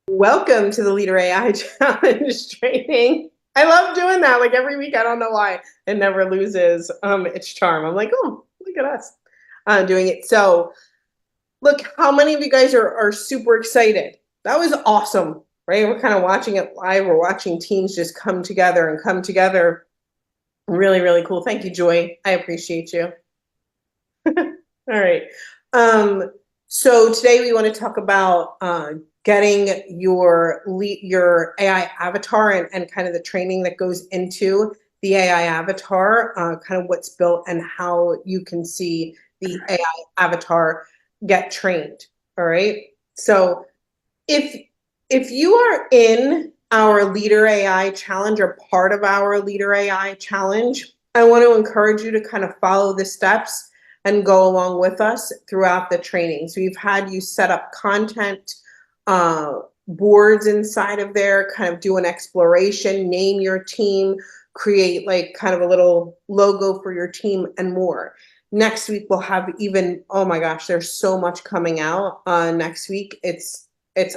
Welcome to the LeaderAI Challenge training. I love doing that. Like every week, I don't know why. It never loses its charm. I'm like, oh, look at us doing it. So look, how many of you guys are super excited? That was awesome, right? We're kind of watching it live. We're watching teams just come together and come together. Really, really cool. Thank you, Joy. I appreciate you. All right. So today we want to talk about getting your AI avatar and kind of the training that goes into the AI avatar, kind of what's built and how you can see the AI avatar get trained. All right. So if you are in our Leader AI challenge or part of our Leader AI challenge, I want to encourage you to kind of follow the steps and go along with us throughout the training. So we've had you set up content boards inside of there, kind of do an exploration, name your team, create like kind of a little logo for your team and more. Next week we'll have even, oh my gosh, there's so much coming out next week. It's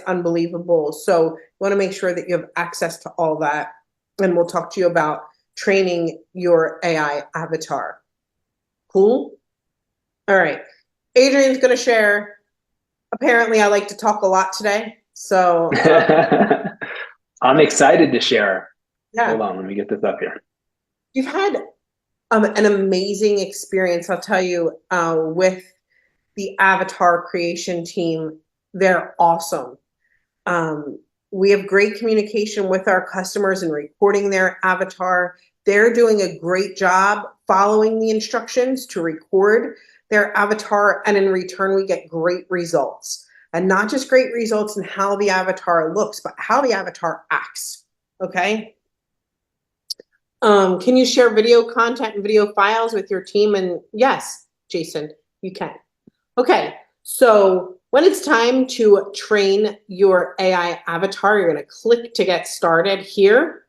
unbelievable. So you want to make sure that you have access to all that. And we'll talk to you about training your AI avatar. Cool? All right. Adrian's going to share. Apparently, I like to talk a lot today. So I'm excited to share. yeah. Hold on, let me get this up here. You've had an amazing experience, I'll tell you, with the avatar creation team. They're awesome. We have great communication with our customers and recording their avatar. They're doing a great job following the instructions to record their avatar, and in return, we get great results. And not just great results in how the avatar looks, but how the avatar acts, okay? Can you share video content and video files with your team? And yes, Jason, you can. Okay, so when it's time to train your AI avatar, you're going to click to get started here.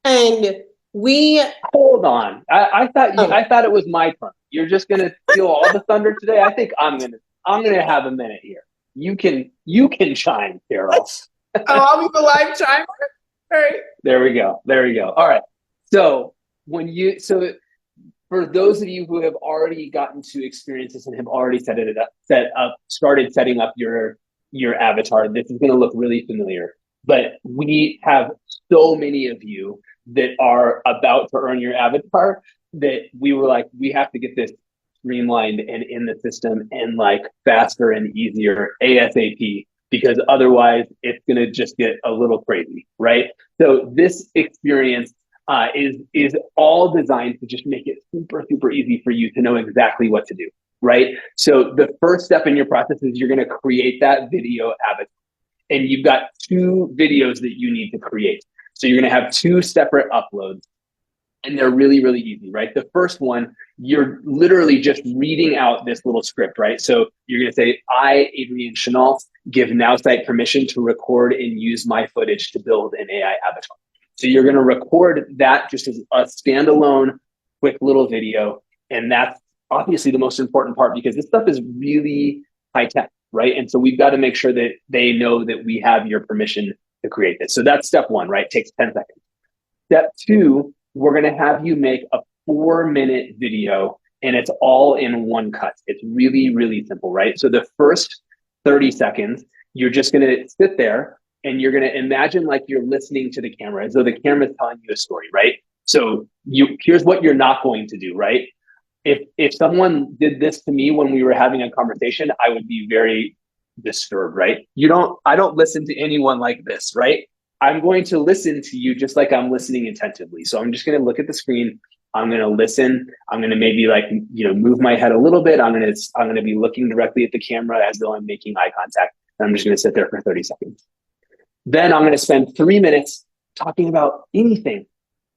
And we hold on. I thought it was my turn. You're just gonna steal all the thunder today. I think I'm gonna have a minute here. You can chime, Carol. Oh, I'll be the live chimer. All right. There we go. All right. So for those of you who have already gotten to experience this and have already started setting up your avatar, this is going to look really familiar. But we have so many of you that are about to earn your avatar that we were like, we have to get this streamlined and in the system and like faster and easier ASAP, because otherwise it's going to just get a little crazy, right? So this experience is all designed to just make it super, super easy for you to know exactly what to do, right? So the first step in your process is you're going to create that video avatar. And you've got 2 videos that you need to create. So you're going to have 2 separate uploads. And they're really, really easy, right? The first one, you're literally just reading out this little script, right? So you're going to say, I, Adrian Chenault, give Nowsite permission to record and use my footage to build an AI avatar. So you're going to record that just as a standalone, quick little video. And that's obviously the most important part, because this stuff is really high tech, right? And so we've got to make sure that they know that we have your permission to create this. So that's step 1, right? It takes 10 seconds. Step 2, we're going to have you make a 4-minute video, and it's all in one cut. It's really, really simple, right? So the first 30 seconds, you're just going to sit there and you're going to imagine like you're listening to the camera, as though the camera is telling you a story, right? So here's what you're not going to do, right? If someone did this to me when we were having a conversation, I would be very disturbed, right? I don't listen to anyone like this, right? I'm going to listen to you just like I'm listening attentively. So I'm just going to look at the screen. I'm going to listen. I'm going to maybe move my head a little bit. I'm going to be looking directly at the camera as though I'm making eye contact. And I'm just going to sit there for 30 seconds. Then I'm going to spend 3 minutes talking about anything.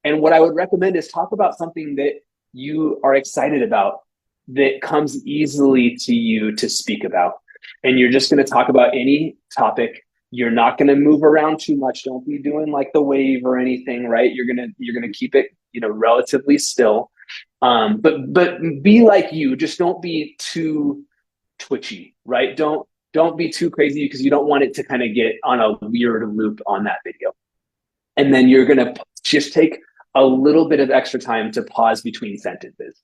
And what I would recommend is talk about something that you are excited about, that comes easily to you to speak about. And you're just going to talk about any topic. You're not going to move around too much. Don't be doing like the wave or anything, right? You're going to keep it, relatively still. But be like you. Just don't be too twitchy, right? Don't don't be too crazy because you don't want it to kind of get on a weird loop on that video. And then you're going to just take a little bit of extra time to pause between sentences.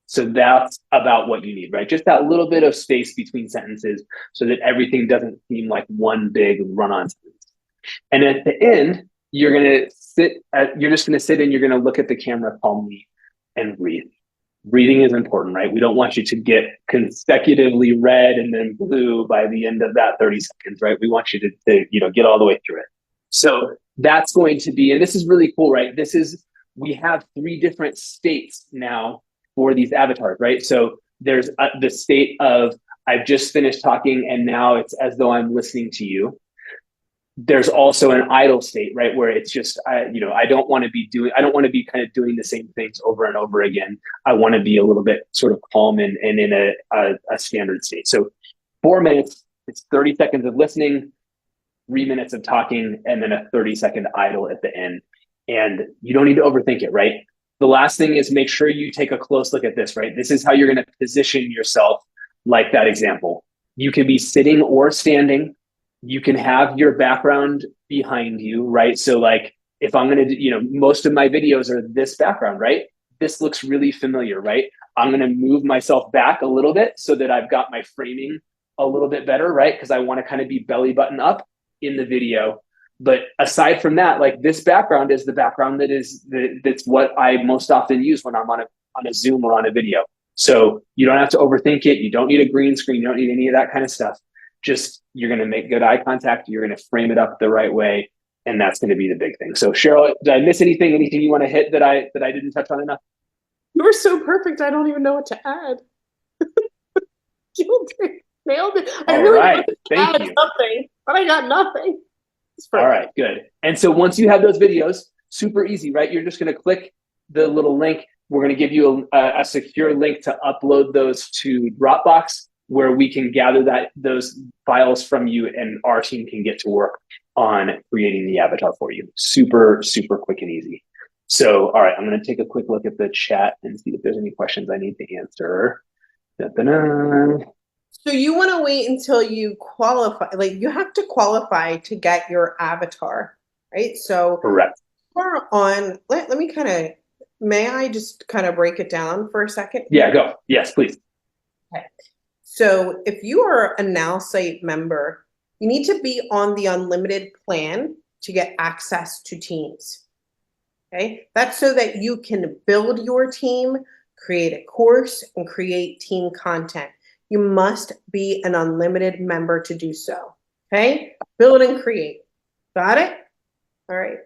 So that's about what you need, right? Just that little bit of space between sentences so that everything doesn't seem like one big run-on sentence. And at the end, you're just going to sit and you're going to look at the camera calmly and breathe. Breathing is important, right? We don't want you to get consecutively red and then blue by the end of that 30 seconds, right? We want you to get all the way through it. So that's going to be, and this is really cool, right? We have 3 different states now for these avatars, right? So there's the state of, I've just finished talking and now it's as though I'm listening to you. There's also an idle state, right? Where it's just, I don't want to be kind of doing the same things over and over again. I want to be a little bit sort of calm and in a standard state. So 4 minutes, it's 30 seconds of listening, 3 minutes of talking, and then a 30-second idle at the end. And you don't need to overthink it, right? The last thing is make sure you take a close look at this, right? This is how you're going to position yourself like that example. You can be sitting or standing. You can have your background behind you, right? So like if I'm going to, most of my videos are this background, right? This looks really familiar, right? I'm going to move myself back a little bit so that I've got my framing a little bit better, right? Because I want to kind of be belly button up in the video. But aside from that, like this background is the background that's what I most often use when I'm on a Zoom or on a video. So you don't have to overthink it. You don't need a green screen. You don't need any of that kind of stuff. Just you're going to make good eye contact. You're going to frame it up the right way. And that's going to be the big thing. So Cheryl, did I miss anything? Anything you want to hit that I didn't touch on enough? You were so perfect. I don't even know what to add. Nailed it. I really wanted to add something, but I got nothing. All right, good. And so once you have those videos, super easy, right? You're just going to click the little link. We're going to give you a secure link to upload those to Dropbox, where we can gather those files from you and our team can get to work on creating the avatar for you. Super, super quick and easy. So, all right, I'm going to take a quick look at the chat and see if there's any questions I need to answer. Da-da-da. So you want to wait until you qualify, like you have to qualify to get your avatar, right? So correct. Let me may I just kind of break it down for a second? Yeah, go. Yes, please. Okay. So if you are a Nowsite member, you need to be on the unlimited plan to get access to teams. Okay, that's so that you can build your team, create a course, and create team content. You must be an unlimited member to do so. Okay, build and create. Got it? All right.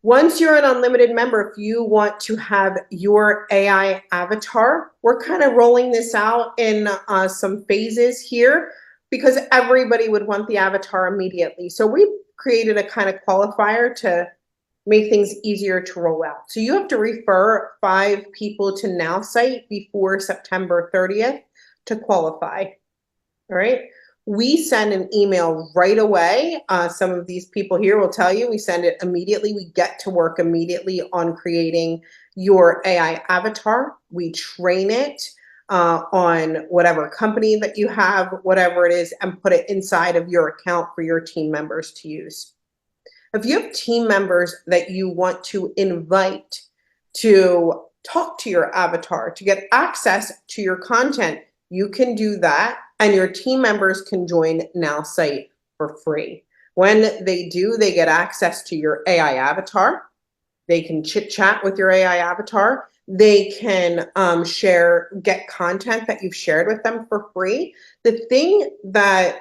Once you're an unlimited member, if you want to have your AI avatar, we're kind of rolling this out in some phases here because everybody would want the avatar immediately. So we created a kind of qualifier to make things easier to roll out. So you have to refer 5 people to Nowsite before September 30th to qualify. All right. We send an email right away. Some of these people here will tell you we send it immediately. We get to work immediately on creating your AI avatar. We train it on whatever company that you have, whatever it is, and put it inside of your account for your team members to use. If you have team members that you want to invite to talk to your avatar, to get access to your content, you can do that, and your team members can join Nowsite for free. When they do, they get access to your AI avatar. They can chit chat with your AI avatar. They can get content that you've shared with them for free. The thing that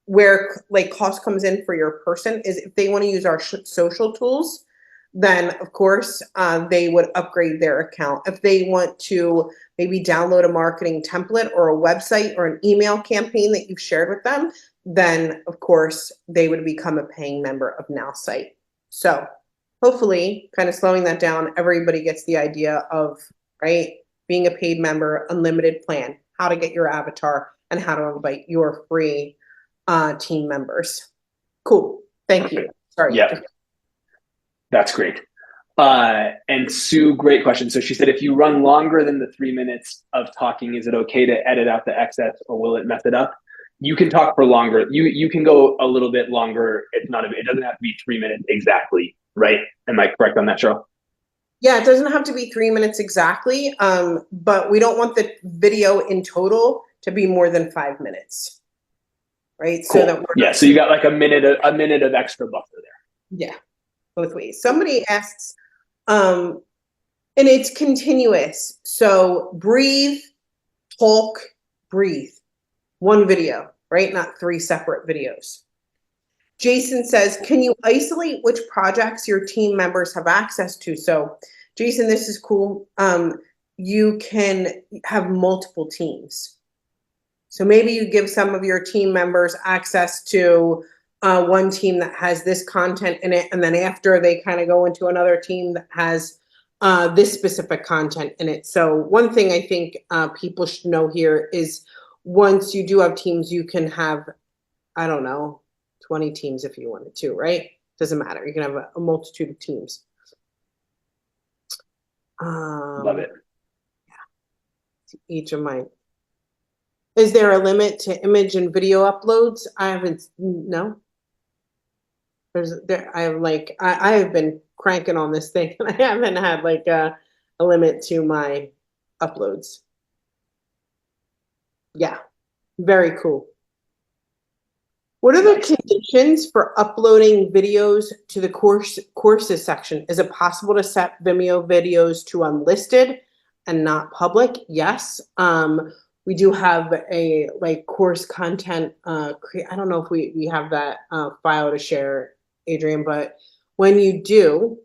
where like cost comes in for your person is if they want to use our social tools, then of course they would upgrade their account. If they want to maybe download a marketing template or a website or an email campaign that you've shared with them, then of course they would become a paying member of Nowsite. So hopefully, kind of slowing that down, everybody gets the idea of, right, being a paid member, unlimited plan, how to get your avatar, and how to invite your free team members. Cool. Thank you. Sorry. Yeah. That's great. And Sue, great question. So she said, if you run longer than the 3 minutes of talking, is it okay to edit out the excess or will it mess it up? You can talk for longer. You can go a little bit longer. It doesn't have to be 3 minutes exactly, right? Am I correct on that, Cheryl? Yeah, it doesn't have to be 3 minutes exactly, but we don't want the video in total to be more than 5 minutes, right? Cool. So that we're yeah. So you got like a minute of extra buffer there. yeah, both ways. Somebody asks, and it's continuous. So breathe, talk, breathe. One video, right? Not 3 separate videos. Jason says, can you isolate which projects your team members have access to? So Jason, this is cool. You can have multiple teams. So maybe you give some of your team members access to one team that has this content in it, and then after they kind of go into another team that has this specific content in it. So one thing I think people should know here is once you do have teams, you can have, I don't know, 20 teams if you wanted to, right? Doesn't matter. You can have a multitude of teams. Love it. Yeah. Each of mine. Is there a limit to image and video uploads? I haven't, no. I have been cranking on this thing and I haven't had like a limit to my uploads. Yeah, very cool. What are the conditions for uploading videos to the courses section? Is it possible to set Vimeo videos to unlisted and not public? Yes. We do have a like course content. I don't know if we have that file to share, Adrian, but when you do,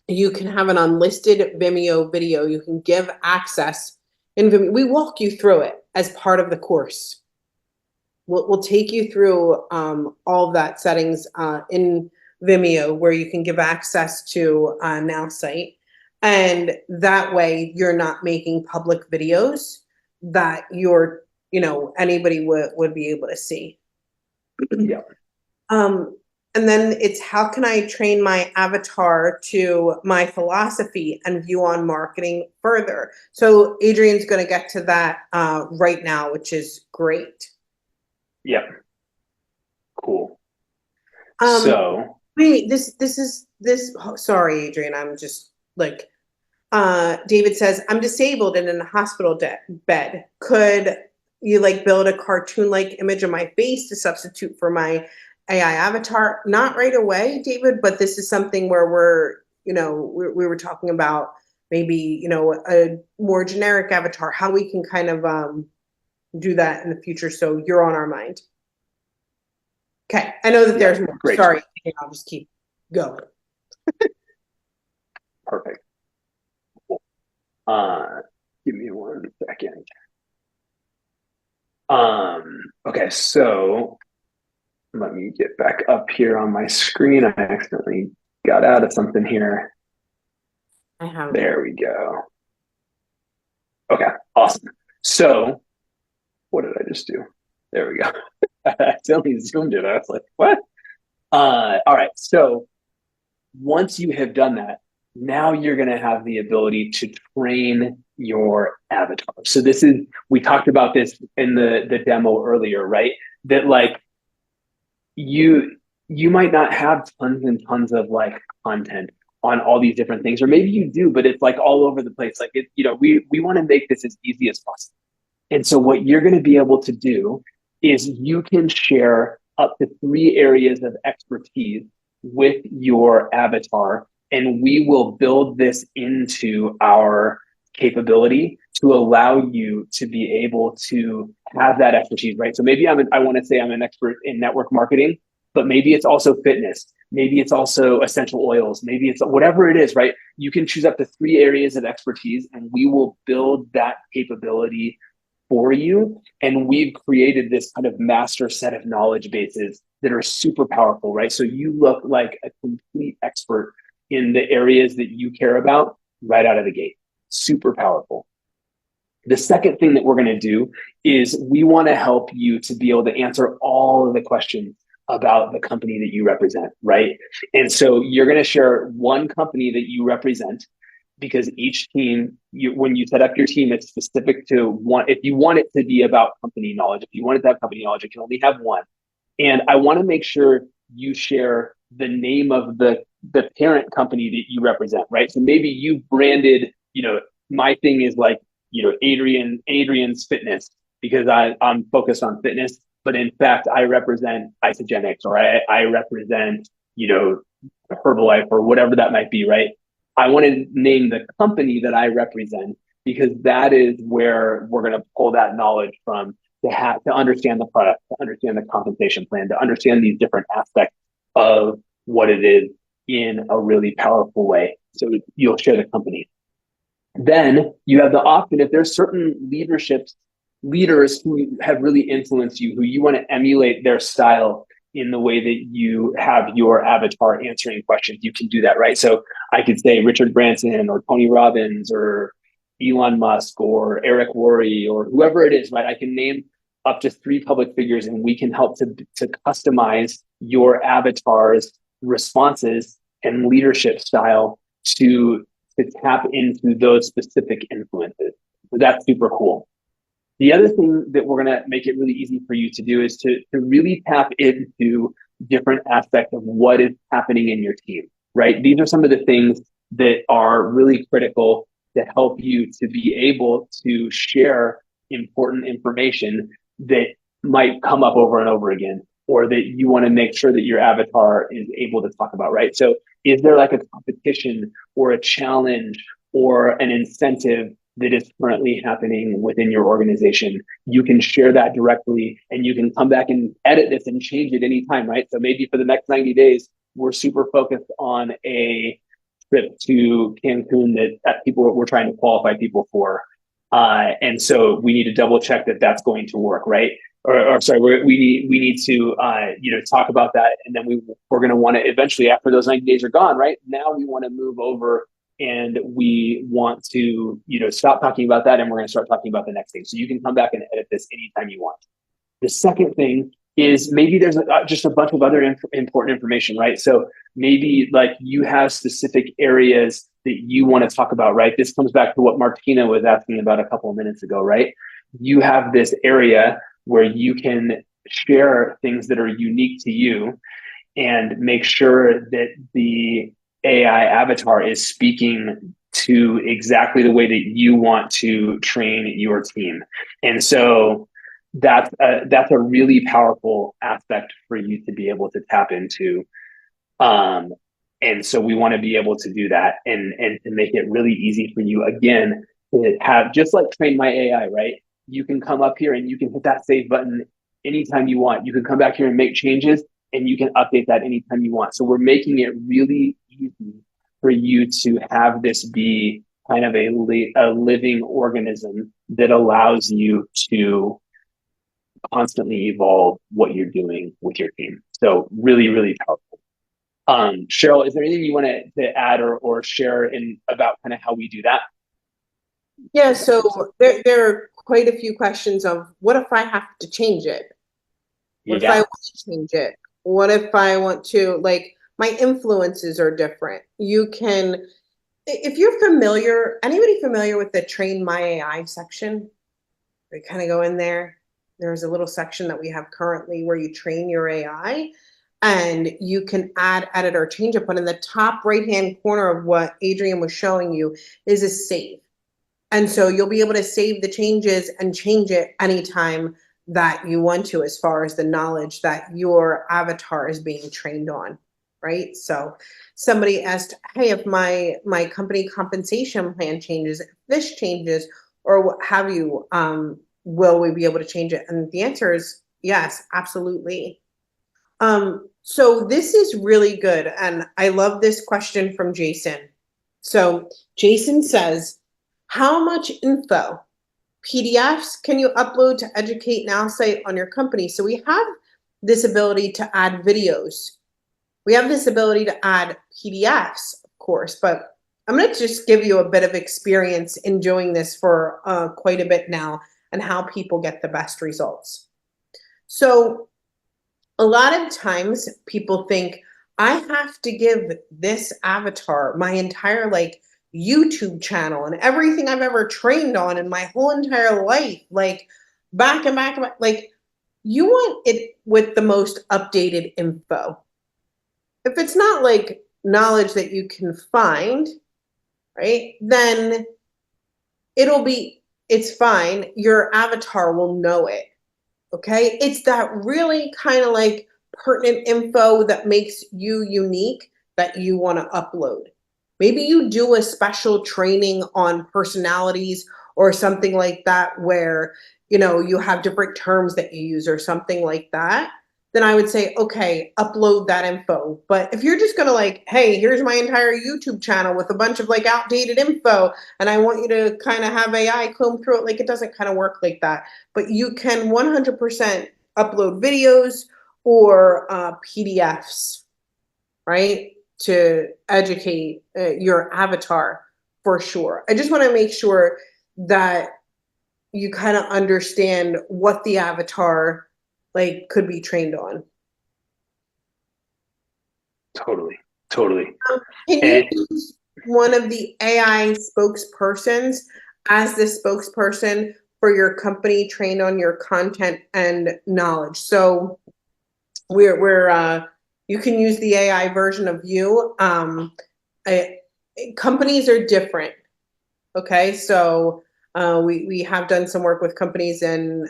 you can have an unlisted Vimeo video. You can give access in Vimeo. We walk you through it as part of the course. We'll take you through all of that settings in Vimeo where you can give access to Nowsite. And that way you're not making public videos that anybody would be able to see. Yeah. And then it's how can I train my avatar to my philosophy and view on marketing further? So Adrian's going to get to that right now, which is great. Yeah. Cool. Wait, sorry, Adrian, I'm just like, David says, I'm disabled and in a hospital bed. Could you like build a cartoon-like image of my face to substitute for my AI avatar? Not right away, David, but this is something where we were talking about maybe, a more generic avatar, how we can kind of do that in the future. So you're on our mind. Okay, I know that there's more. Great. Sorry, I'll just keep going. Perfect. Give me 1 second. Okay, so let me get back up here on my screen. I accidentally got out of something here. There we go. Okay, awesome. So what did I just do? There we go. I accidentally zoomed it. I was like, what? All right. So once you have done that, now you're going to have the ability to train your avatar. So we talked about this in the demo earlier, right? That like you might not have tons and tons of like content on all these different things, or maybe you do, but it's like all over the place. Like we want to make this as easy as possible. And so what you're going to be able to do is you can share up to 3 areas of expertise with your avatar, and we will build this into our capability to allow you to be able to have that expertise, right? So maybe I want to say I'm an expert in network marketing, but maybe it's also fitness. Maybe it's also essential oils. Maybe it's whatever it is, right? You can choose up to 3 areas of expertise, and we will build that capability for you. And we've created this kind of master set of knowledge bases that are super powerful, right? So you look like a complete expert in the areas that you care about right out of the gate. Super powerful. The second thing that we're going to do is we want to help you to be able to answer all of the questions about the company that you represent, right? And so you're going to share one company that you represent, because each team, when you set up your team, it's specific to one. If you want it to be about company knowledge, if you want it to have company knowledge, it can only have one. And I want to make sure you share the name of the parent company that you represent, right? So maybe you branded, my thing is like, Adrian's Fitness, because I'm focused on fitness, but in fact, I represent Isogenics, or I represent, Herbalife, or whatever that might be, right? I want to name the company that I represent, because that is where we're going to pull that knowledge from, to understand the product, to understand the compensation plan, to understand these different aspects of what it is in a really powerful way. So you'll share the company. Then you have the option, if there's certain leaders who have really influenced you, who you want to emulate their style in the way that you have your avatar answering questions, you can do that, right? So I could say Richard Branson, or Tony Robbins, or Elon Musk, or Eric Worre, or whoever it is, right? I can name up to 3 public figures, and we can help to customize your avatar's responses and leadership style to tap into those specific influences. So that's super cool. The other thing that we're going to make it really easy for you to do is to really tap into different aspects of what is happening in your team, right? These are some of the things that are really critical to help you to be able to share important information that might come up over and over again, or that you want to make sure that your avatar is able to talk about, right? So is there like a competition or a challenge or an incentive that is currently happening within your organization? You can share that directly, and you can come back and edit this and change it anytime, right? So maybe for the next 90 days, we're super focused on a trip to Cancun that we're trying to qualify people for. And so we need to double check that that's going to work, right? Or sorry, we need to talk about that, and then we're going to want to eventually, after those 90 days are gone, right? Now we want to move over, and we want to stop talking about that, and we're going to start talking about the next thing. So you can come back and edit this anytime you want. The second thing is, maybe there's just a bunch of other important information, right? So maybe like you have specific areas that you want to talk about, right? This comes back to what Martina was asking about a couple of minutes ago, right? You have this area where you can share things that are unique to you, and make sure that the AI avatar is speaking to exactly the way that you want to train your team. And so that's a really powerful aspect for you to be able to tap into. And so we want to be able to do that, and to make it really easy for you, again, to have, just like Train My AI, right? You can come up here and you can hit that save button anytime you want. You can come back here and make changes, and you can update that anytime you want. So we're making it really easy for you to have this be kind of a living organism that allows you to constantly evolve what you're doing with your team. So really, really powerful. Cheryl, is there anything you want to add or share about kind of how we do that? Yeah, so there are quite a few questions of, what if I have to change it? What if I want to change it? What if I want to, like, my influences are different? You can, if you're familiar, anybody familiar with the Train My AI section? We kind of go in there. There's a little section that we have currently where you train your AI, and you can add, edit, or change it. But in the top right-hand corner of what Adrian was showing you is a save. And so you'll be able to save the changes and change it anytime that you want to, as far as the knowledge that your avatar is being trained on, right? So somebody asked, hey, if my company compensation plan changes, if this changes, or what have you, will we be able to change it? And the answer is yes, absolutely. So this is really good. And I love this question from Jason. So Jason says, how much info, PDFs, can you upload to educate Nowsite on your company? So we have this ability to add videos. We have this ability to add PDFs, of course, but I'm going to just give you a bit of experience in doing this for quite a bit now, and how people get the best results. So A lot of times people think I have to give this avatar my entire like YouTube channel and everything I've ever trained on in my whole entire life, like back and back and back. Like you want it with the most updated info. If it's not like knowledge that you can find, right, then it's fine. Your avatar will know it. Okay. It's that really kind of like pertinent info that makes you unique that you want to upload. Maybe you do a special training on personalities or something like that where, you have different terms that you use or something like that. Then I would say, okay, upload that info. But if you're just going to like, hey, here's my entire YouTube channel with a bunch of like outdated info, and I want you to kind of have AI comb through it, like it doesn't kind of work like that. But you can 100% upload videos or PDFs, right, to educate your avatar for sure. I just want to make sure that you kind of understand what the avatar like could be trained on. Totally. Totally. Can you use one of the AI spokespersons as the spokesperson for your company trained on your content and knowledge? So you can use the AI version of you. Companies are different. Okay, so we have done some work with companies, and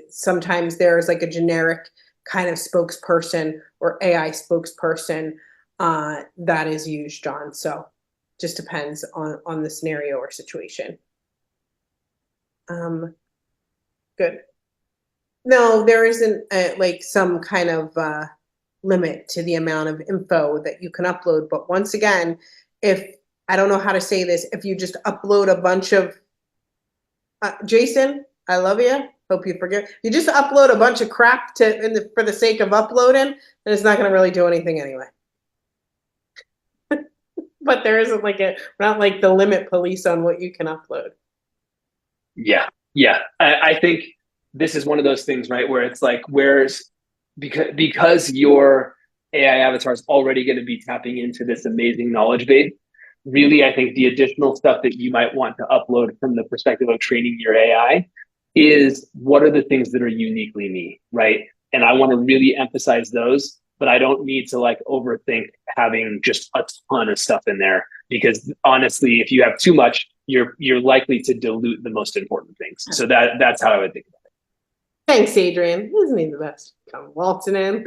sometimes there's like a generic kind of spokesperson or AI spokesperson that is used, John. So just depends on the scenario or situation. Good. No, there isn't like some kind of limit to the amount of info that you can upload. But once again, if I don't know how to say this, if you just upload a bunch of Jason, I love you. Hope you forget. You just upload a bunch of crap for the sake of uploading, and it's not going to really do anything anyway. But there isn't like we're not like the limit police on what you can upload. Yeah. I think this is one of those things, right, where it's like, because your AI avatar is already going to be tapping into this amazing knowledge base. Really, I think the additional stuff that you might want to upload from the perspective of training your AI is what are the things that are uniquely me, right? And I want to really emphasize those, but I don't need to like overthink having just a ton of stuff in there, because honestly, if you have too much, you're likely to dilute the most important things. So that's how I would think about it. Thanks, Adrian. Isn't he the best? Come waltzing in.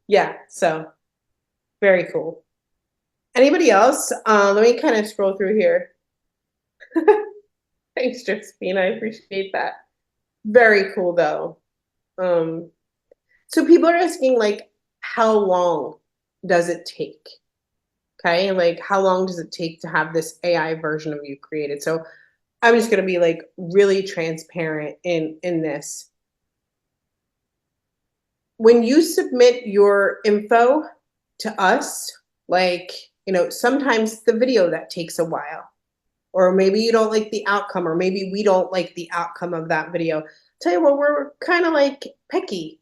Yeah, so very cool. Anybody else? Let me kind of scroll through here. Thanks, Josephine. I appreciate that. Very cool, though. So people are asking, like, how long does it take? Okay, like, how long does it take to have this AI version of you created? So I'm just going to be, like, really transparent in this. When you submit your info to us, like, sometimes the video that takes a while, or maybe you don't like the outcome, or maybe we don't like the outcome of that video. Tell you what, we're kind of like picky.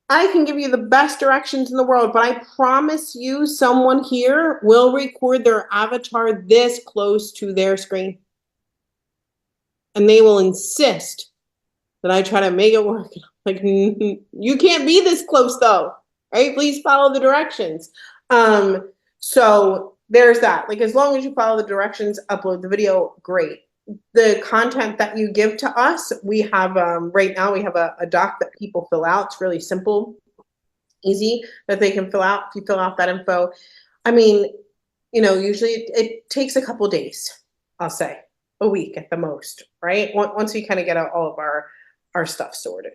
I can give you the best directions in the world, but I promise you someone here will record their avatar this close to their screen. And they will insist that I try to make it work. Like, you can't be this close though, right? Please follow the directions. So there's that. Like, as long as you follow the directions, upload the video, great. The content that you give to us, we have right now we have a doc that people fill out. It's really simple, easy, that they can fill out. If you fill out that info, I mean, usually it takes a couple days, I'll say a week at the most, right? Once we kind of get out all of our stuff sorted.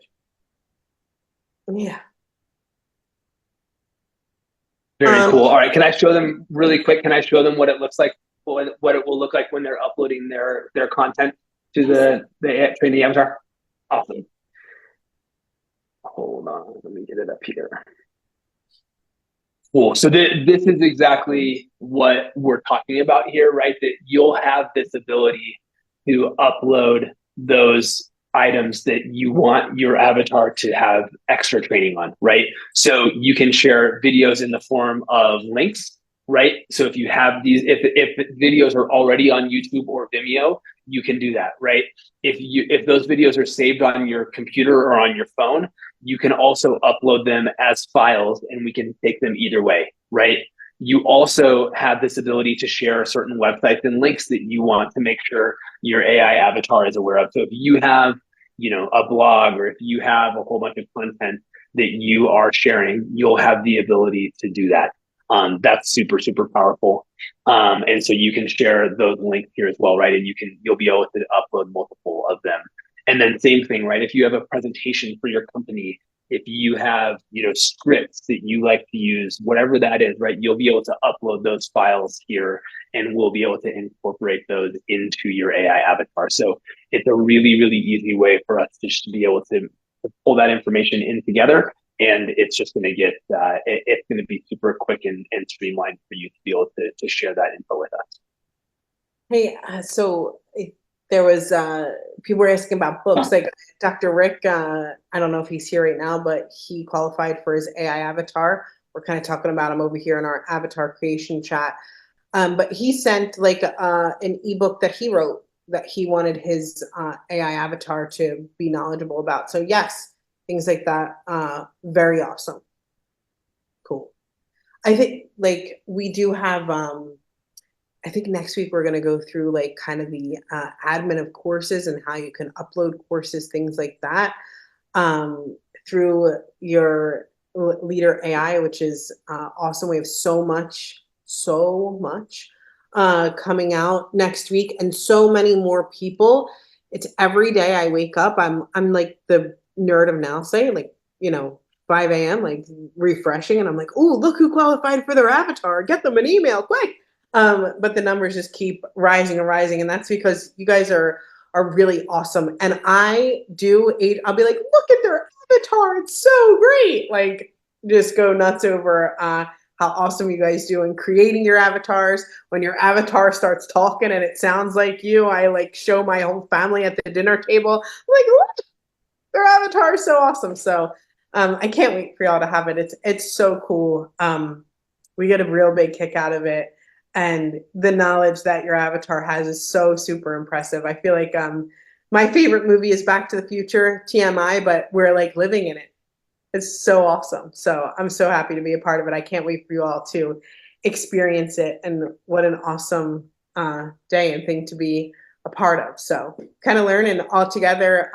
Yeah. Very cool. All right. Can I show them really quick? Can I show them what it looks like, what it will look like when they're uploading their content to the training avatar? Awesome. Hold on. Let me get it up here. Cool. So this is exactly what we're talking about here, right? That you'll have this ability to upload those items that you want your avatar to have extra training on, right? So you can share videos in the form of links, right? So if you have these, if videos are already on YouTube or Vimeo, you can do that, right? If those videos are saved on your computer or on your phone, you can also upload them as files and we can take them either way, right? You also have this ability to share certain websites and links that you want to make sure your AI avatar is aware of. So if you have, a blog, or if you have a whole bunch of content that you are sharing, you'll have the ability to do that. That's super, super powerful. And so you can share those links here as well, right? And you'll be able to upload multiple of them. And then same thing, right? If you have a presentation for your company, if you have, scripts that you like to use, whatever that is, right? You'll be able to upload those files here and we'll be able to incorporate those into your AI avatar. So it's a really, really easy way for us to just be able to pull that information in together. And it's just going to get, it's going to be super quick and streamlined for you to be able to share that info with us. Hey, so there was people were asking about books, like Dr. Rick. I don't know if he's here right now, but he qualified for his AI avatar. We're kind of talking about him over here in our avatar creation chat. But he sent like an ebook that he wrote that he wanted his AI avatar to be knowledgeable about. So yes, things like that. Very awesome. Cool. I think like we do have I think next week we're going to go through like kind of the admin of courses and how you can upload courses, things like that, through your LeaderAI, which is awesome. We have so much coming out next week, and so many more people. It's every day I wake up, I'm like the nerd of Nowsite, like 5 a.m. like refreshing, and I'm like, oh, look who qualified for their avatar. Get them an email quick. But the numbers just keep rising and rising, and that's because you guys are really awesome. And I'll be like, look at their avatar, it's so great. Like, just go nuts over how awesome you guys do in creating your avatars. When your avatar starts talking and it sounds like you, I like show my whole family at the dinner table. I'm like, look, their avatar is so awesome. So I can't wait for y'all to have it. It's so cool. We get a real big kick out of it. And the knowledge that your avatar has is so super impressive. I feel like my favorite movie is Back to the Future, TMI, but we're like living in it. It's so awesome. So I'm so happy to be a part of it. I can't wait for you all to experience it. And what an awesome day and thing to be a part of. So kind of learning all together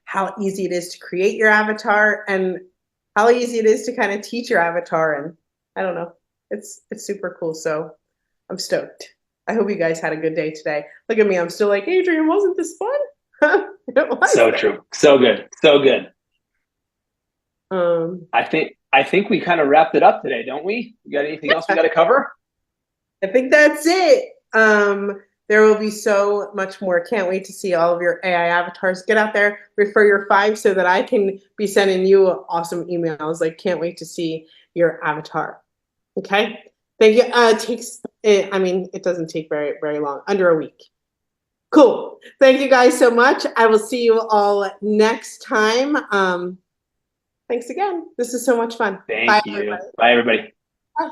how easy it is to create your avatar and how easy it is to kind of teach your avatar. And I don't know, it's super cool. So I'm stoked. I hope you guys had a good day today. Look at me. I'm still like, Adrian, wasn't this fun? It was. So true. So good. So good. I think we kind of wrapped it up today, don't we? You got anything else we got to cover? I think that's it. There will be so much more. Can't wait to see all of your AI avatars. Get out there, refer your 5 so that I can be sending you awesome emails. Like, can't wait to see your avatar. Okay. Thank you. It doesn't take very, very long, under a week. Cool. Thank you guys so much. I will see you all next time. Thanks again. This is so much fun. Thank you. Bye, everybody. Bye.